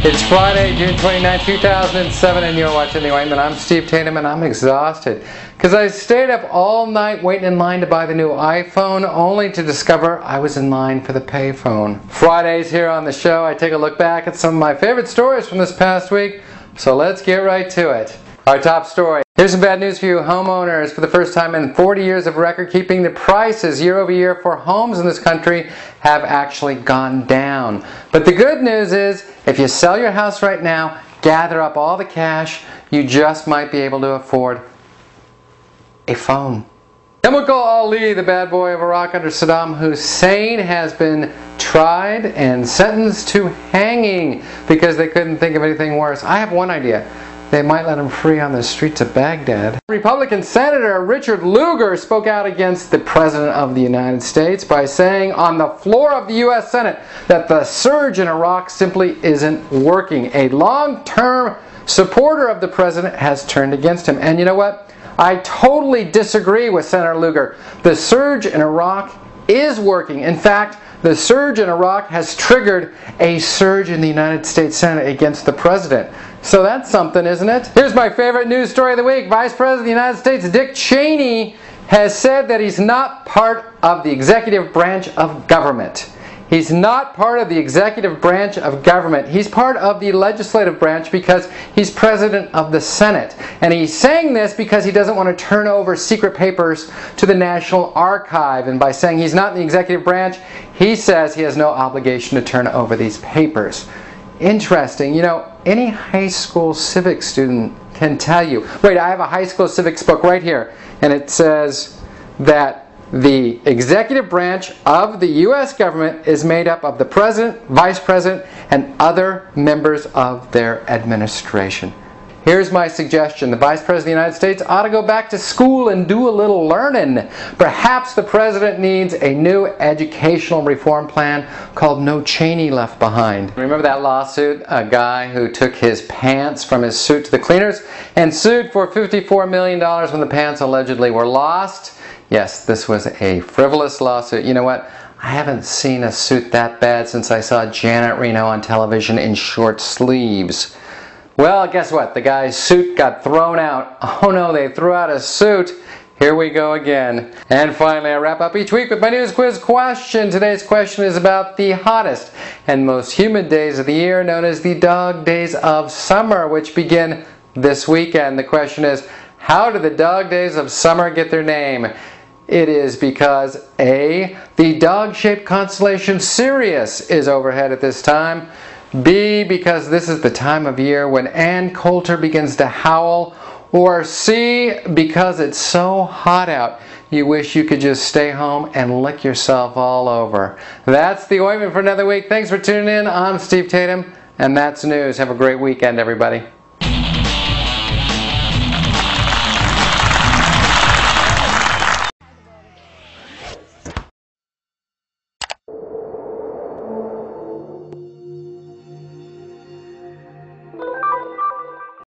It's Friday, June 29, 2007, and you're watching The Ointment. I'm Steve Tatham, and I'm exhausted because I stayed up all night waiting in line to buy the new iPhone, only to discover I was in line for the payphone. Fridays here on the show, I take a look back at some of my favorite stories from this past week, so let's get right to it. Our top story. Here's some bad news for you homeowners. For the first time in 40 years of record keeping, the prices year over year for homes in this country have actually gone down. But the good news is, if you sell your house right now, gather up all the cash, you just might be able to afford a phone. Muhammad Ali, the bad boy of Iraq under Saddam Hussein, has been tried and sentenced to hanging because they couldn't think of anything worse. I have one idea. They might let him free on the streets of Baghdad. Republican Senator Richard Lugar spoke out against the President of the United States by saying on the floor of the U.S. Senate that the surge in Iraq simply isn't working. A long-term supporter of the President has turned against him. And you know what? I totally disagree with Senator Lugar. The surge in Iraq is working. In fact, the surge in Iraq has triggered a surge in the United States Senate against the President. So that's something, isn't it? Here's my favorite news story of the week. Vice President of the United States, Dick Cheney, has said that he's not part of the executive branch of government. He's not part of the executive branch of government. He's part of the legislative branch because he's president of the Senate. And he's saying this because he doesn't want to turn over secret papers to the National Archive. And by saying he's not in the executive branch, he says he has no obligation to turn over these papers. Interesting. You know, any high school civics student can tell you. Wait, I have a high school civics book right here. And it says that the executive branch of the U.S. government is made up of the President, Vice President, and other members of their administration. Here's my suggestion. The Vice President of the United States ought to go back to school and do a little learning. Perhaps the President needs a new educational reform plan called No Cheney Left Behind. Remember that lawsuit? A guy who took his pants from his suit to the cleaners and sued for $54 million when the pants allegedly were lost? Yes, this was a frivolous lawsuit. You know what? I haven't seen a suit that bad since I saw Janet Reno on television in short sleeves. Well, guess what? The guy's suit got thrown out. Oh no, they threw out his suit. Here we go again. And finally, I wrap up each week with my news quiz question. Today's question is about the hottest and most humid days of the year, known as the dog days of summer, which begin this weekend. The question is, how do the dog days of summer get their name? It is because A, the dog-shaped constellation Sirius is overhead at this time. B, because this is the time of year when Ann Coulter begins to howl. Or C, because it's so hot out, you wish you could just stay home and lick yourself all over. That's The Ointment for another week. Thanks for tuning in. I'm Steve Tatham, and that's news. Have a great weekend, everybody.